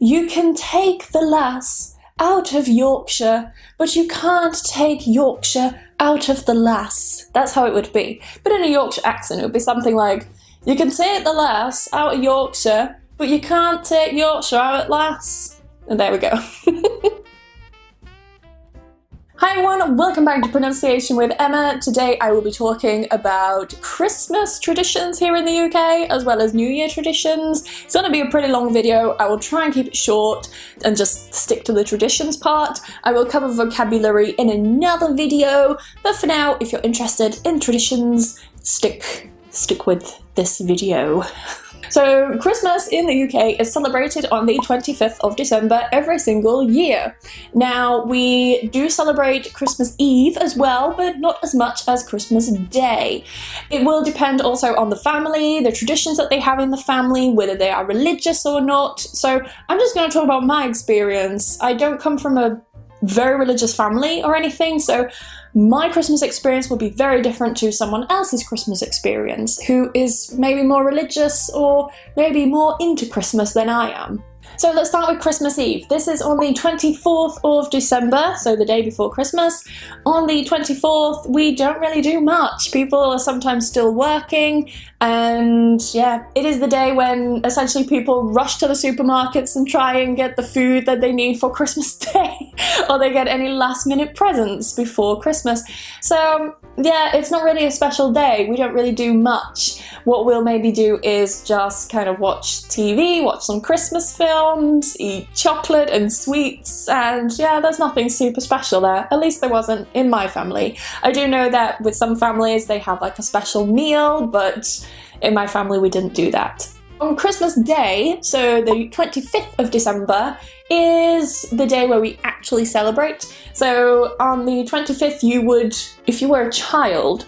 You can take the lass out of Yorkshire, but you can't take Yorkshire out of the lass. That's how it would be. But in a Yorkshire accent, it would be something like, you can take the lass out of Yorkshire, but you can't take Yorkshire out at lass. And there we go. Hi everyone, welcome back to Pronunciation with Emma. Today I will be talking about Christmas traditions here in the UK, as well as New Year traditions. It's going to be a pretty long video. I will try and keep it short and just stick to the traditions part. I will cover vocabulary in another video, but for now, if you're interested in traditions, stick with this video. So Christmas in the UK is celebrated on the 25th of December every single year. Now we do celebrate Christmas Eve as well, but not as much as Christmas Day. It will depend also on the family, the traditions that they have in the family, whether they are religious or not. So I'm just going to talk about my experience. I don't come from a very religious family or anything, so my Christmas experience will be very different to someone else's Christmas experience who is maybe more religious or maybe more into Christmas than I am. So let's start with Christmas Eve. This is on the 24th of December, so the day before Christmas. On the 24th, we don't really do much. People are sometimes still working, and yeah, it is the day when essentially people rush to the supermarkets and try and get the food that they need for Christmas Day, or they get any last-minute presents before Christmas. So yeah, it's not really a special day. We don't really do much. What we'll maybe do is just kind of watch TV, watch some Christmas films, eat chocolate and sweets, and yeah, there's nothing super special there. At least there wasn't in my family. I do know that with some families they have like a special meal, but in my family we didn't do that. On Christmas Day, so the 25th of December, is the day where we actually celebrate. So on the 25th you would, if you were a child,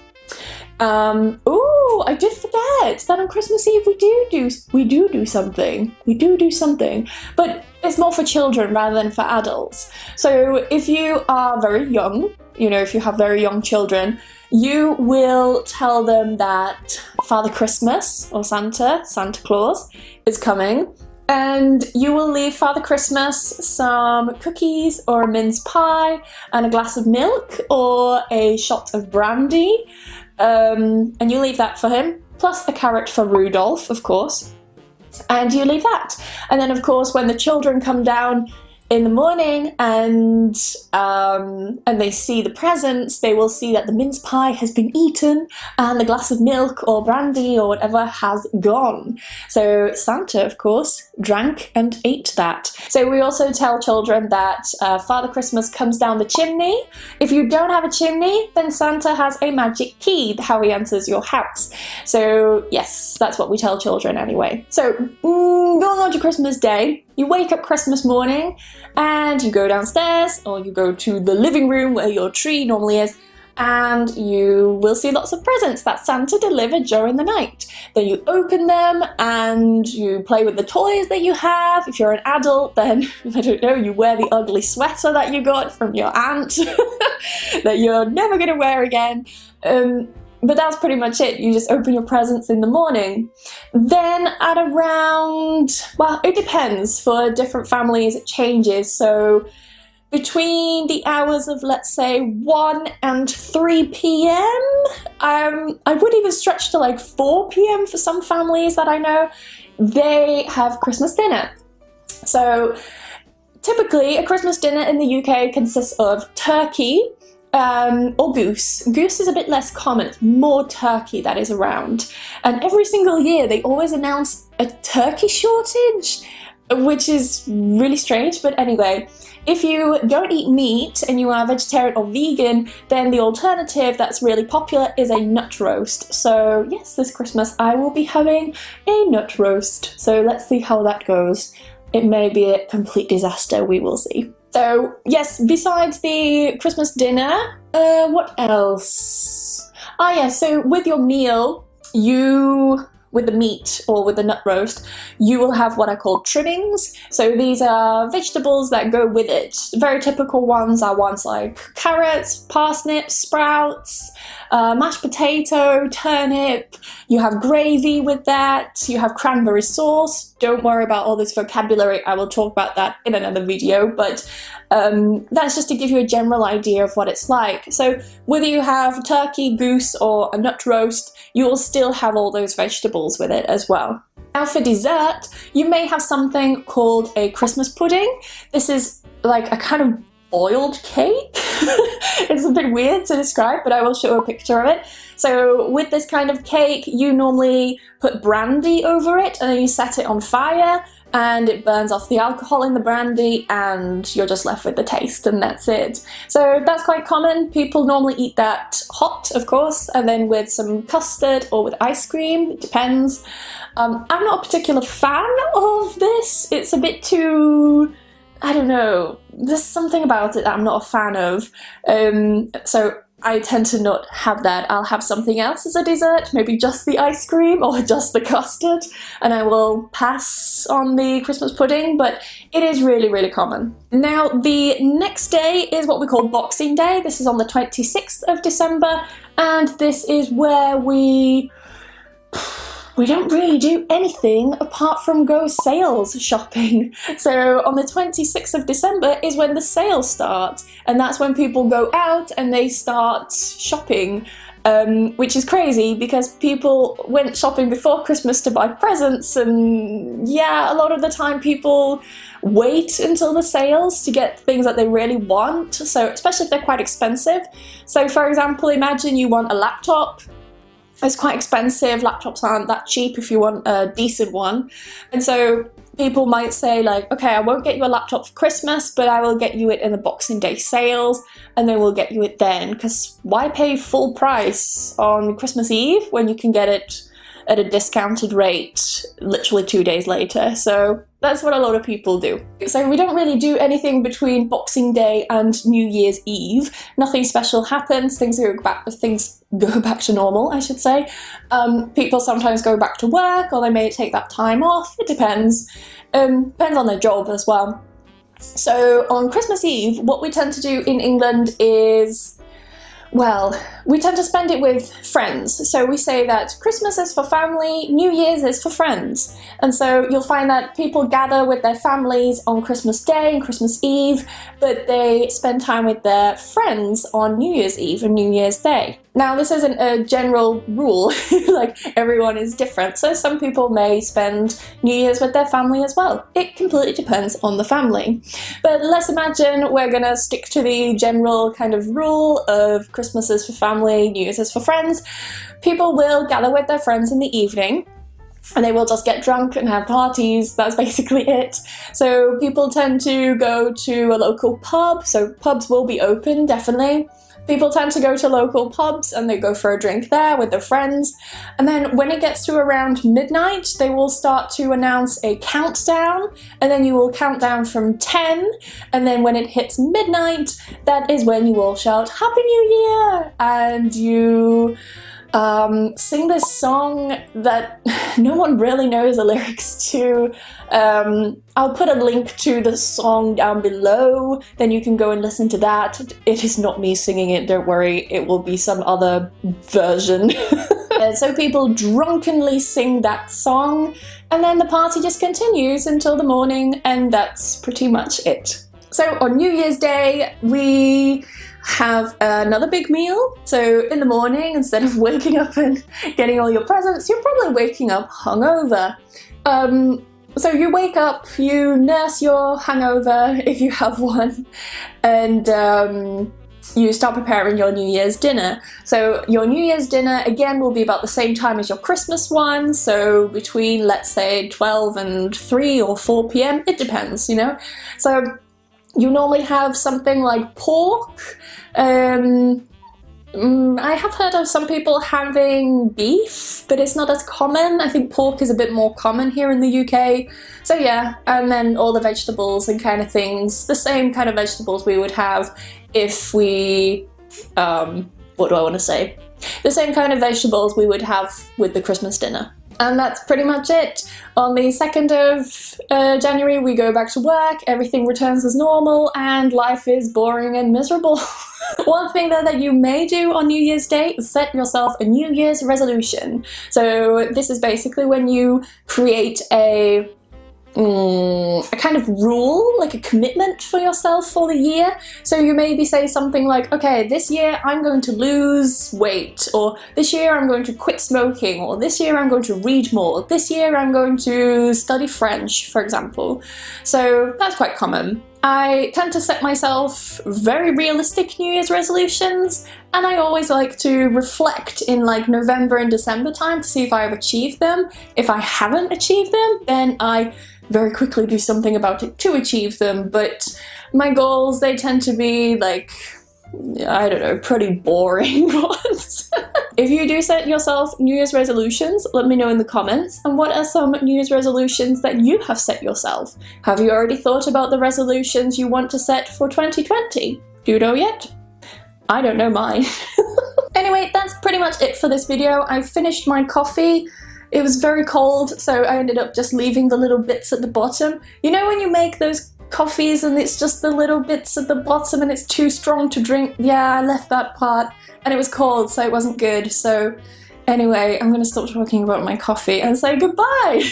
I did forget that on Christmas Eve we do something, but it's more for children rather than for adults. So if you are very young, if you have very young children, you will tell them that Father Christmas or Santa Claus is coming, and you will leave Father Christmas some cookies or a mince pie and a glass of milk or a shot of brandy. And you leave that for him, plus a carrot for Rudolph, of course, and you leave that. And then, of course, when the children come down in the morning and they see the presents, they will see that the mince pie has been eaten and the glass of milk or brandy or whatever has gone. So Santa, of course, drank and ate that. So we also tell children that Father Christmas comes down the chimney. If you don't have a chimney, then Santa has a magic key, how he enters your house. So yes, that's what we tell children anyway. So going on to Christmas Day, you wake up Christmas morning and you go downstairs, or you go to the living room where your tree normally is, and you will see lots of presents that Santa delivered during the night. Then you open them and you play with the toys that you have. If you're an adult, then, I don't know, you wear the ugly sweater that you got from your aunt that you're never going to wear again. But that's pretty much it. You just open your presents in the morning. Then at around, well, it depends. For different families it changes. So between the hours of, let's say, 1 and 3 p.m, I would even stretch to like 4 p.m. for some families that I know, they have Christmas dinner. So typically a Christmas dinner in the UK consists of turkey, or goose. Goose is a bit less common, it's more turkey that is around. And every single year they always announce a turkey shortage, which is really strange, but anyway. If you don't eat meat and you are vegetarian or vegan, then the alternative that's really popular is a nut roast. So yes, this Christmas I will be having a nut roast. So let's see how that goes. It may be a complete disaster, we will see. So yes, besides the Christmas dinner, what else? So with your meal, with the meat or with the nut roast, you will have what I call trimmings. So these are vegetables that go with it. Very typical ones are ones like carrots, parsnips, sprouts, mashed potato, turnip. You have gravy with that. You have cranberry sauce. Don't worry about all this vocabulary. I will talk about that in another video, but that's just to give you a general idea of what it's like. So whether you have turkey, goose, or a nut roast, you will still have all those vegetables with it as well. Now for dessert, you may have something called a Christmas pudding. This is like a kind of boiled cake. It's a bit weird to describe, but I will show a picture of it. So with this kind of cake, you normally put brandy over it and then you set it on fire and it burns off the alcohol in the brandy and you're just left with the taste, and that's it. So that's quite common. People normally eat that hot, of course, and then with some custard or with ice cream. It depends. I'm not a particular fan of this. It's a bit too, I don't know, there's something about it that I'm not a fan of. So I tend to not have that. I'll have something else as a dessert, maybe just the ice cream or just the custard, and I will pass on the Christmas pudding, but it is really, really common. Now, the next day is what we call Boxing Day. This is on the 26th of December, and this is where we don't really do anything apart from go sales shopping. So on the 26th of December is when the sales start, and that's when people go out and they start shopping, which is crazy because people went shopping before Christmas to buy presents, and yeah, a lot of the time people wait until the sales to get things that they really want, so especially if they're quite expensive. So for example, imagine you want a laptop. It's quite expensive. Laptops aren't that cheap if you want a decent one. And so people might say like, okay, I won't get you a laptop for Christmas, but I will get you it in the Boxing Day sales, and then we'll get you it then, because why pay full price on Christmas Eve when you can get it at a discounted rate literally 2 days later? So that's what a lot of people do. So we don't really do anything between Boxing Day and New Year's Eve. Nothing special happens. Things go back to normal, I should say. People sometimes go back to work, or they may take that time off. It depends. Depends on their job as well. So on Christmas Eve, what we tend to do in England is, well, we tend to spend it with friends. So we say that Christmas is for family, New Year's is for friends. And so you'll find that people gather with their families on Christmas Day and Christmas Eve, but they spend time with their friends on New Year's Eve and New Year's Day. Now, this isn't a general rule, like everyone is different. So some people may spend New Year's with their family as well. It completely depends on the family. But let's imagine we're gonna stick to the general kind of rule of Christmas is for family, New Year's is for friends. People will gather with their friends in the evening, and they will just get drunk and have parties. That's basically it. So people tend to go to a local pub, so pubs will be open, definitely. People tend to go to local pubs and they go for a drink there with their friends. And then when it gets to around midnight, they will start to announce a countdown, and then you will count down from 10. And then when it hits midnight, that is when you will shout, "Happy New Year!" And you sing this song that no one really knows the lyrics to. I'll put a link to the song down below, then you can go and listen to that. It is not me singing it, don't worry, it will be some other version. So people drunkenly sing that song, and then the party just continues until the morning, and that's pretty much it. So on New Year's Day, we have another big meal. So in the morning, instead of waking up and getting all your presents, you're probably waking up hungover. So you wake up, you nurse your hangover if you have one, and you start preparing your New Year's dinner. So your New Year's dinner, again, will be about the same time as your Christmas one, so between, let's say, 12 and 3 or 4 p.m, it depends, you know. So you normally have something like pork. I have heard of some people having beef, but it's not as common. I think pork is a bit more common here in the UK. So yeah, and then all the vegetables and kind of things, the same kind of vegetables we would have if we, what do I want to say? The same kind of vegetables we would have with the Christmas dinner. And that's pretty much it. On the 2nd of January, we go back to work, everything returns as normal, and life is boring and miserable. One thing though that you may do on New Year's Day is set yourself a New Year's resolution. So this is basically when you create a kind of rule, like a commitment for yourself for the year. So you maybe say something like, okay, this year I'm going to lose weight, or this year I'm going to quit smoking, or this year I'm going to read more, this year I'm going to study French, for example. So that's quite common. I tend to set myself very realistic New Year's resolutions, and I always like to reflect in like November and December time to see if I have achieved them. If I haven't achieved them, then I very quickly do something about it to achieve them, but my goals, they tend to be like, I don't know, pretty boring ones. If you do set yourself New Year's resolutions, let me know in the comments. And what are some New Year's resolutions that you have set yourself? Have you already thought about the resolutions you want to set for 2020? Do you know yet? I don't know mine. Anyway, that's pretty much it for this video. I finished my coffee. It was very cold, so I ended up just leaving the little bits at the bottom. You know when you make those coffees and it's just the little bits at the bottom and it's too strong to drink? Yeah, I left that part, and it was cold, so it wasn't good. So anyway, I'm going to stop talking about my coffee and say goodbye.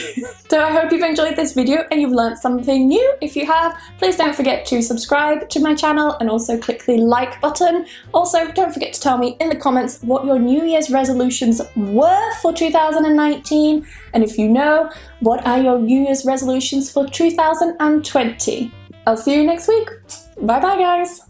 So I hope you've enjoyed this video and you've learned something new. If you have, please don't forget to subscribe to my channel and also click the like button. Also, don't forget to tell me in the comments what your New Year's resolutions were for 2019, and if you know, what are your New Year's resolutions for 2020. I'll see you next week. Bye bye guys.